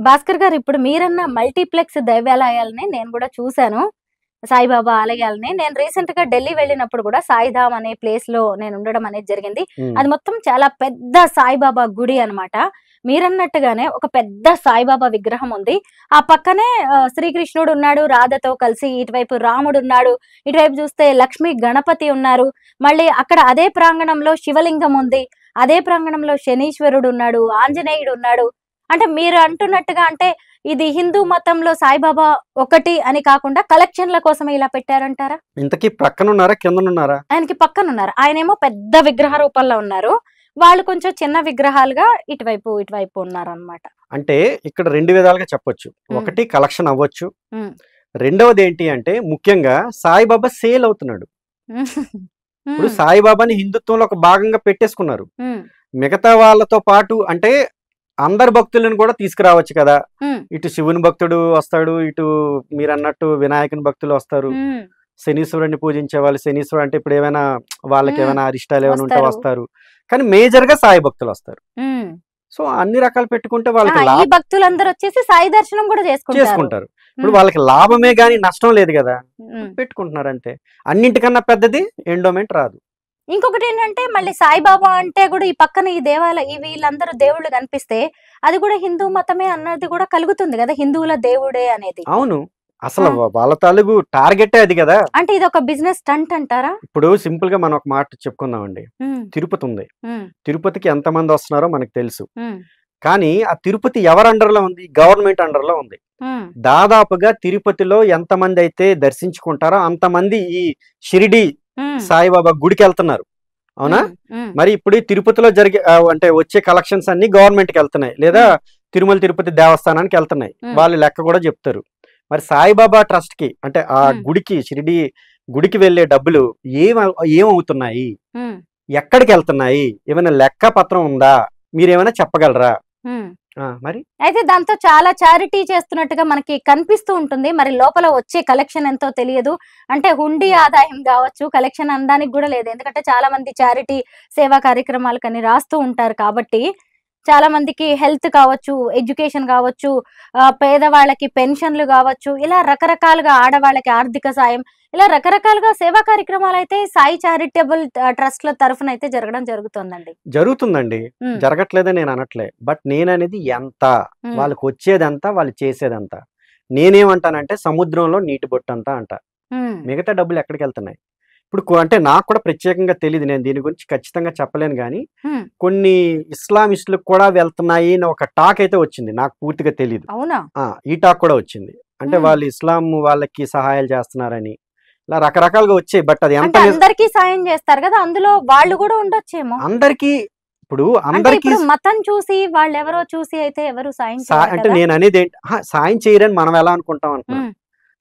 భాస్కర్ గారు ఇప్పుడు మీరన్న మల్టీప్లెక్స్ దైవాలయాలని నేను కూడా చూశాను. సాయిబాబా ఆలయాలని. నేను రీసెంట్‌గా ఢిల్లీ వెళ్ళినప్పుడు కూడా సాయిధామ్ అనే ప్లేస్‌లో నేను ఉండడం అనేది జరిగింది. హ్మ్. అది మొత్తం చాలా పెద్ద సాయిబాబా గుడి అన్నమాట. మీరన్నట్టుగానే ఒక పెద్ద సాయిబాబా విగ్రహం ఉంది. ఆ పక్కనే శ్రీకృష్ణుడు ఉన్నాడు రాధతో కలిసి. ఇటువైపు రాముడు ఉన్నాడు. ఇటువైపు చూస్తే లక్ష్మీ గణపతి ఉన్నారు. మళ్ళీ అక్కడ అదే ప్రాంగణంలో శివలింగం ఉంది. అదే ప్రాంగణంలో శనీశ్వరుడు ఉన్నాడు. ఆంజనేయుడు ఉన్నాడు. అంటే మీరు అంటున్నట్టుగా అంటే ఇది హిందూ మతంలో సాయిబాబా ఒకటి అని కాకుండా కలెక్షన్ల కోసమే ఇలా పెట్టారంటారా? ఇంతకీ ప్రక్కనున్నారా? కిందనున్నారా? ఆయనకి పక్కనున్నారు. ఆయనేమో పెద్ద విగ్రహ రూపంలో ఉన్నారు. వాళ్ళు కొంచెం చిన్న విగ్రహాలుగా ఇటువైపు ఉన్నారన్నమాట. అంటే ఇక్కడ 2 విధాలుగా చెప్పొచ్చు. ఒకటి కలెక్షన్ అవ్వచ్చు. హ్మ్. రెండవది ఏంటి అంటే ముఖ్యంగా సాయిబాబా సేల్ అవుతున్నాడు. ఇప్పుడు హ్మ్. సాయిబాబాని హిందుత్వంలో ఒక భాగంగా పెట్టేసుకున్నారు. హ్మ్. మిగతా వాళ్ళతో పాటు అంటే అందరు భక్తులను కూడా తీసుకురావచ్చు కదా. హ్మ్. ఇటు శివుని భక్తుడు వస్తాడు, ఇటు మీరన్నట్టు వినాయకుని భక్తులు వస్తారు. హ్మ్. శనీశ్వరుడిని పూజించే వాళ్ళు శనీశ్వరుడు అంటే ఇప్పుడు ఏమైనా వాళ్ళకి హ్మ్. ఏమైనా అరిష్టాలు ఏమైనా ఉంటే వస్తారు. వస్తారు. కానీ మేజర్ గా సాయి భక్తులు వస్తారు. హ్మ్. సో అన్ని రకాలు పెట్టుకుంటే ఆ! వాళ్ళకి ఈ భక్తులందరూ వచ్చేసి సాయి దర్శనం కూడా చేసుకుంటారు. చేసుకుంటారు. ఇప్పుడు హ్మ్. వాళ్ళకి లాభమే గాని నష్టం లేదు కదా. హ్మ్. పెట్టుకుంటున్నారు అంతే. అన్నింటికన్నా పెద్దది ఎండోమెంట్ రాదు. ఇంకొకటేంటంటే మళ్ళీ సాయిబాబా అంటే కూడా ఈ పక్కన ఈ ఈ వీళ్ళందరూ దేవుళ్ళు కనిపిస్తే అది కూడా హిందూ మతమే అన్నది కూడా కలుగుతుంది కదా. హిందువుల దేవుడే అనేది. అవును. ఆ! అసలు వాళ్ళ తాలూకు టార్గెటే అది కదా. అంటే ఇదొక బిజినెస్ స్టంట్ అంటారా? ఇప్పుడు సింపుల్ గా మనం ఒక మాట చెప్పుకుందామండి. హ్మ్. తిరుపతి ఉంది. హ్మ్. తిరుపతికి ఎంతమంది వస్తున్నారో మనకు తెలుసు. హ్మ్. కానీ ఆ తిరుపతి ఎవరి అండర్‌లో ఉంది? గవర్నమెంట్ అండర్‌లో ఉంది. హ్మ్. దాదాపుగా తిరుపతిలో ఎంతమంది అయితే దర్శించుకుంటారో అంతమంది ఈ షిరిడి హ్మ్. సాయిబాబా గుడికెళ్తున్నారు. అవునా? హ్మ్. హ్మ్. మరి ఇప్పుడు ఈ తిరుపతిలో జరిగే అంటే వచ్చే కలెక్షన్స్ అన్నీ గవర్నమెంట్‌కెళ్తున్నాయి. లేదా హ్మ్. తిరుమల తిరుపతి దేవస్థానానికెళ్తున్నాయి. హ్మ్. వాళ్ళు లెక్క కూడా చెప్తారు. మరి సాయిబాబా ట్రస్ట్‌కి అంటే ఆ హ్మ్. గుడికి షిరిడి గుడికి వెళ్ళే డబ్బులు ఏమవుతున్నాయి? హ్మ్. ఎక్కడికెళ్తున్నాయి? ఏమైనా లెక్క పత్రం ఉందా? మీరేమైనా చెప్పగలరా? హ్మ్. మరి? అయితే దాంతో చాలా చారిటీ చేస్తున్నట్టుగా మనకి కనిపిస్తూ ఉంటుంది. మరి లోపల వచ్చే కలెక్షన్ ఎంతో తెలియదు. అంటే హుండీ ఆదాయం గావచ్చు, కలెక్షన్ అనడానికి గూడా లేదు. ఎందుకంటే చాలా మంది చారిటీ సేవా కార్యక్రమాలకని రాస్తూ ఉంటారు కాబట్టి, చాలా మందికి హెల్త్ కావచ్చు, ఎడ్యుకేషన్ గావచ్చు, పేదవాళ్ళకి పెన్షన్‌లు గావచ్చు, ఇలా రకరకాలుగా ఆడవాళ్ళకి ఆర్థిక సాయం, ఇలా రకరకాలుగా సేవా కార్యక్రమాలైతే సాయి చారిటబుల్ ట్రస్ట్‌ల తరఫునైతే జరగడం జరుగుతోందండి. జరుగుతుందండి. హ్మ్. జరగట్లేదని నేను అనట్లే. బట్ నేననేది ఎంత? హ్మ్. వాళ్ళకొచ్చేదెంత? వాళ్ళు చేసేదెంత? నేనేమంటానంటే సముద్రంలో నీటి బొట్టంత అంట. హ్మ్. మిగతా డబ్బులు ఎక్కడికెళ్తున్నాయి? ఇప్పుడు అంటే నాకు కూడా ప్రత్యేకంగా తెలీదు. నేను దీని గురించి ఖచ్చితంగా చెప్పలేను గానీ, హ్మ్. కొన్ని ఇస్లామిస్టులకు కూడా వెళ్తున్నాయి అని ఒక టాక్ అయితే వచ్చింది. నాకు పూర్తిగా తెలీదు. అవునా? ఈ టాక్ కూడా వచ్చింది. అంటే హ్మ్. వాళ్ళు ఇస్లాం వాళ్ళకి సహాయాలు చేస్తున్నారని. ఇలా రకరకాలుగా వచ్చాయి. బట్ అది ఎంత అంటే అందరికీ సాయం చేస్తారు గదా. అందులో వాళ్ళు గూడా ఉండొచ్చేమో. అందరికీ ఇప్పుడు అంటే అందరికీ ఇప్పుడు మతం చూసి వాళ్ళెవరో చూసి అయితే ఎవరు సాయం చేయరు అంటే కదా. నేననేదేంటి సాయం చేయరని మనం ఎలా అనుకుంటాం అంటున్నాను. హ్మ్.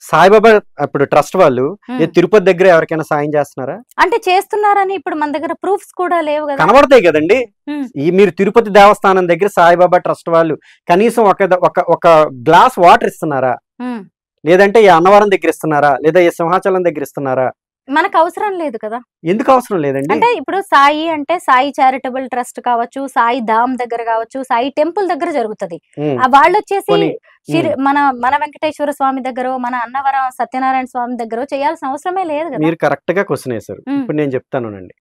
సాయిబాబా ఇప్పుడు ట్రస్ట్ వాళ్ళు హ్మ్. తిరుపతి దగ్గర ఎవరికైనా సాయం చేస్తున్నారా? అంటే చేస్తున్నారని ఇప్పుడు మన దగ్గర ప్రూఫ్స్ కూడా లేవు గదా. కనబడతాయి కదండీ! హ్మ్. మీరు తిరుపతి దేవస్థానం దగ్గర సాయిబాబా ట్రస్ట్ వాళ్ళు కనీసం ఒక గ్లాస్ వాటర్ ఇస్తున్నారా? హ్మ్. లేదంటే ఈ అన్నవరం దగ్గర ఇస్తున్నారా? లేదా ఈ సింహాచలం దగ్గర ఇస్తున్నారా? మనకవసరం లేదు కదా. ఎందుకు అవసరం లేదండి? అంటే ఇప్పుడు సాయి అంటే సాయి చారిటబుల్ ట్రస్ట్ కావచ్చు, సాయి ధామ్ దగ్గర కావచ్చు, సాయి టెంపుల్ దగ్గర జరుగుతది. హ్మ్. వాళ్ళొచ్చేసి పోనీ హ్మ్. మన వెంకటేశ్వర స్వామి దగ్గరో, మన అన్నవరం సత్యనారాయణ స్వామి దగ్గరో చేయాల్సిన అవసరమే లేదు గదా. మీరు కరెక్ట్‌గా క్వెషన్ ఏసారు. హ్మ్. ఇప్పుడు నేను చెప్తానునండి.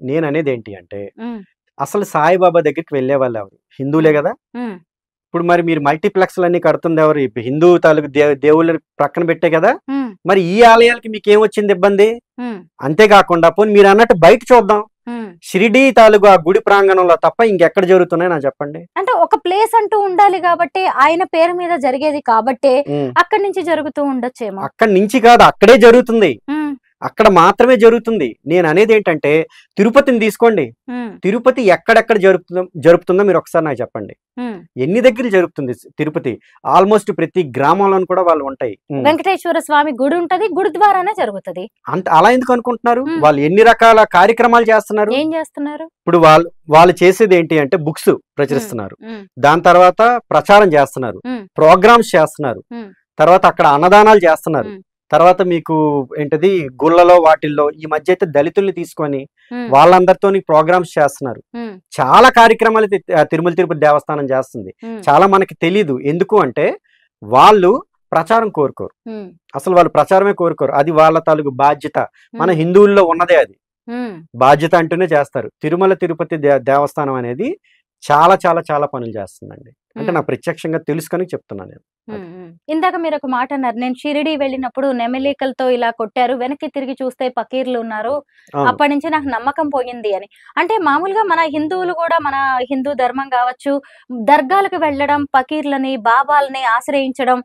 నేననేదేంటి అంటే హ్మ్. అసలు సాయిబాబా దగ్గరికి వెళ్ళేవాళ్ళెవరు? హిందువులే హ్మ్. గదా! హ్మ్. ఇప్పుడు మరి మీరు మల్టీప్లెక్స్‌లన్నీ కడుతుందెవరు? ఇప్పుడు హిందూ తాలూకు దేవుళ్ళని ప్రక్కన పెట్టే గదా! హ్మ్. మరి ఈ ఆలయాలకి మీకేమొచ్చింది ఇబ్బంది? హ్మ్. అంతే కాకుండా పోనీ మీరన్నట్టు బయట చూద్దాం. హ్మ్. షిరిడీ తాలూకు ఆ గుడి ప్రాంగణంలో తప్ప ఇంకెక్కడ జరుగుతున్నాయో నాకు చెప్పండి? అంటే ఒక ప్లేస్ అంటూ ఉండాలి గాబట్టి, ఆయన పేరు మీద జరిగేది కాబట్టే, హ్మ్. అక్కడి నుంచి జరుగుతూ ఉండొచ్చేమో. అక్కడి నుంచి కాదు అక్కడే జరుగుతుంది. హ్మ్. అక్కడ మాత్రమే జరుగుతుంది. నేననేదేంటంటే తిరుపతిని తీసుకోండి. హ్మ్. తిరుపతి ఎక్కడెక్కడ జరుపుతుందో మీరొకసారి నాకు చెప్పండి. హ్మ్. ఎన్ని దగ్గర జరుగుతుంది తిరుపతి? ఆల్‌మోస్ట్ ప్రతి గ్రామంలోను కూడా వాళ్ళు ఉంటాయి. వెంకటేశ్వర స్వామి గుడి ఉంటది. గుడి ద్వారానే జరుగుతది. అలా ఎందుకు అనుకుంటున్నారు? హ్మ్. వాళ్ళు ఎన్ని రకాల కార్యక్రమాలు చేస్తున్నారు? ఏం జేస్తున్నారు? ఇప్పుడు వాళ్ళు చేసేదేంటి అంటే బుక్స్ హ్మ్. ప్రచురిస్తున్నారు. హ్మ్. దాని తర్వాత ప్రచారం చేస్తున్నారు. హ్మ్. ప్రోగ్రామ్స్ చేస్తున్నారు. హ్మ్. తర్వాత అక్కడ అన్నదానాలు చేస్తున్నారు. హ్మ్. తర్వాత మీకు ఏంటది గుళ్ళలో వాటిల్లో ఈ మధ్య అయితే దళితుల్ని తీసుకొని ఉమ్, వాళ్ళందరితో ప్రోగ్రామ్స్ చేస్తున్నారు. ఉమ్, చాలా కార్యక్రమాలు తిరుమల తిరుపతి దేవస్థానం చేస్తుంది. ఉమ్, చాలా మనకి తెలీదు. ఎందుకు అంటే వాళ్ళు ప్రచారం కోరుకోరు. ఉమ్, అసలు వాళ్ళు ప్రచారమే కోరుకోరు. అది వాళ్ళ తాలూకు బాధ్యత. మన ఉమ్, హిందువుల్లో ఉన్నదే అది. ఉమ్, బాధ్యత అంటూనే చేస్తారు. తిరుమల తిరుపతి దేవస్థానం అనేది చాలా చాలా చాలా పనులు చేస్తుందండి. అంటే ఉమ్. నాకు ప్రత్యక్షంగా తెలుసుకొని చెప్తున్నాను నేను. ఇందాక మీరు ఒక మాట అన్నారు, నేను షిరిడి వెళ్ళినప్పుడు నెమలికలతో ఇలా కొట్టారు, వెనక్కి తిరిగి చూస్తే పకీర్లు ఉన్నారు, అవును, అప్పటి నుంచి నాకు నమ్మకం పోయింది అని. అంటే మామూలుగా మన హిందువులు కూడా, మన హిందూ ధర్మం కావచ్చు, దర్గాలకు వెళ్ళడం, పకీర్లని బాబాలని ఆశ్రయించడం,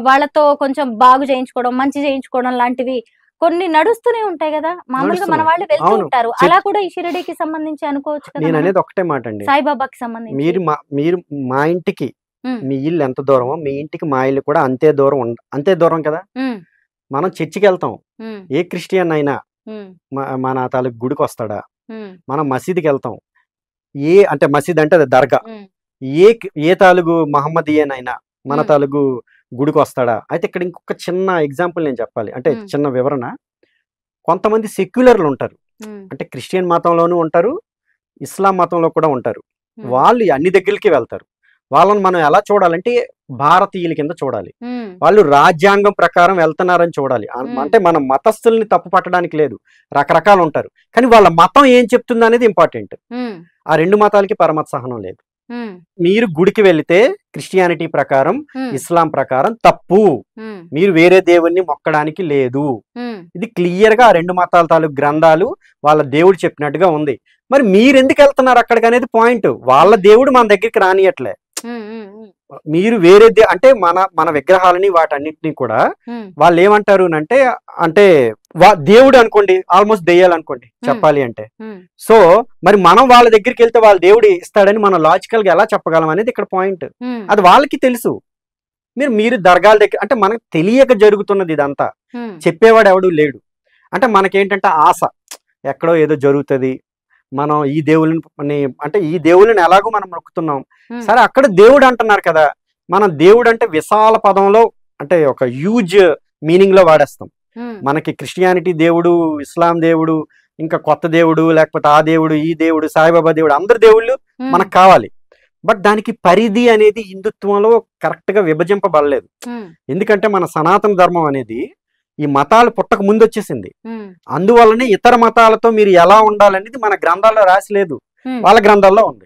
వాళ్ళతో కొంచెం బాగు చేయించుకోవడం, మంచి చేయించుకోవడం లాంటివి కొన్ని నడుస్తూనే ఉంటాయి కదా, మామూలుగా మన నడుస్తున్నాయి. వాళ్ళు వెళ్తూ అవును. ఉంటారు. అలా కూడా ఈ షిరిడికి సంబంధించి అనుకోవచ్చు కదా నేను మనం? అనేది ఒకటే మాట అండి. సాయిబాబాకి సంబంధించి. మీరు మా ఇంటికి ఉమ్, మీ ఇల్లు ఎంత దూరమో మీ ఇంటికి మా ఇల్లు కూడా అంతే దూరం అంతే దూరం కదా. ఉమ్, మనం చర్చికి వెళ్తాం. ఉమ్, ఏ క్రిస్టియన్ అయినా ఉమ్, మన తాలూకు గుడికి వస్తాడా? ఉమ్, మనం మసీదుకి వెళ్తాం. అంటే మసీద్ అంటే అది దర్గా. ఉమ్, ఏ తాలూకు మహమ్మదీయన్ అయినా మన ఉమ్, తాలూకు గుడికి వస్తాడా? అయితే ఇక్కడ ఇంకొక చిన్న ఎగ్జాంపుల్ నేను చెప్పాలి. అంటే ఉమ్, చిన్న వివరణ. కొంతమంది సెక్యులర్లు ఉంటారు. ఉమ్, అంటే క్రిస్టియన్ మతంలోనూ ఉంటారు, ఇస్లాం మతంలో కూడా ఉంటారు. ఉమ్, వాళ్ళు అన్ని దగ్గరికి వెళ్తారు. వాళ్ళని మనం ఎలా చూడాలంటే భారతీయుల కింద చూడాలి. ఉమ్, వాళ్ళు రాజ్యాంగం ప్రకారం వెళ్తున్నారని చూడాలి. ఉమ్, అంటే మనం మతస్థుల్ని తప్పు పట్టడానికి లేదు. రకరకాలు ఉంటారు. కానీ వాళ్ళ మతం ఏం చెప్తుంది అనేది ఇంపార్టెంట్. ఉమ్, ఆ రెండు మతాలకి పరమత సహనం లేదు. ఉమ్, మీరు గుడికి వెళితే క్రిస్టియానిటీ ప్రకారం, ఉమ్, ఇస్లాం ప్రకారం తప్పు. ఉమ్, మీరు వేరే దేవుణ్ణి మొక్కడానికి లేదు. ఉమ్, ఇది క్లియర్ గా ఆ రెండు మతాల తాలూకు గ్రంథాలు వాళ్ళ దేవుడు చెప్పినట్టుగా ఉంది. మరి మీరు ఎందుకు వెళ్తున్నారు అక్కడికి అనేది పాయింట్. వాళ్ళ దేవుడు మన దగ్గరికి రానియట్లే. ఉమ్, ఉమ్, ఉమ్, మీరు వేరే అంటే మన విగ్రహాలని వాటన్నిటిని కూడా ఉమ్, వాళ్ళు ఏమంటారు అంటే దేవుడు అనుకోండి, ఆల్మోస్ట్ దెయ్యాలనుకోండి చెప్పాలి అంటే. ఉమ్, సో మరి మనం వాళ్ళ దగ్గరికి వెళ్తే వాళ్ళ దేవుడు ఇస్తాడని మనం లాజికల్ గా ఎలా చెప్పగలం అనేది ఇక్కడ పాయింట్. ఉమ్, అది వాళ్ళకి తెలుసు. మీరు దర్గాల దగ్గర అంటే మనకు తెలియక జరుగుతున్నది ఇదంతా. ఉమ్, చెప్పేవాడు ఎవడు లేడు. అంటే మనకేంటంటే ఆశ, ఎక్కడో ఏదో జరుగుతుంది, మనం ఈ దేవుళ్ళని అంటే ఈ దేవుళ్ళని ఎలాగో మనం మొక్కుతున్నాం. ఉమ్, సరే అక్కడ దేవుడు అంటున్నారు కదా, మనం దేవుడు అంటే విశాల పదంలో అంటే ఒక హ్యూజ్ మీనింగ్ లో వాడేస్తాం. ఉమ్, మనకి క్రిస్టియానిటీ దేవుడు, ఇస్లాం దేవుడు, ఇంకా కొత్త దేవుడు, లేకపోతే ఆ దేవుడు, ఈ దేవుడు, సాయిబాబా దేవుడు, అందరు దేవుళ్ళు ఉమ్, మనకు కావాలి. బట్ దానికి పరిధి అనేది హిందుత్వంలో కరెక్ట్ గా విభజింపబడలేదు. ఉమ్, ఎందుకంటే మన సనాతన ధర్మం అనేది ఈ మతాలు పుట్టక ముందు వచ్చేసింది. ఉమ్, అందువల్లనే ఇతర మతాలతో మీరు ఎలా ఉండాలనేది మన గ్రంథాల్లో రాసి లేదు, ఉమ్, వాళ్ళ గ్రంథాల్లో ఉంది.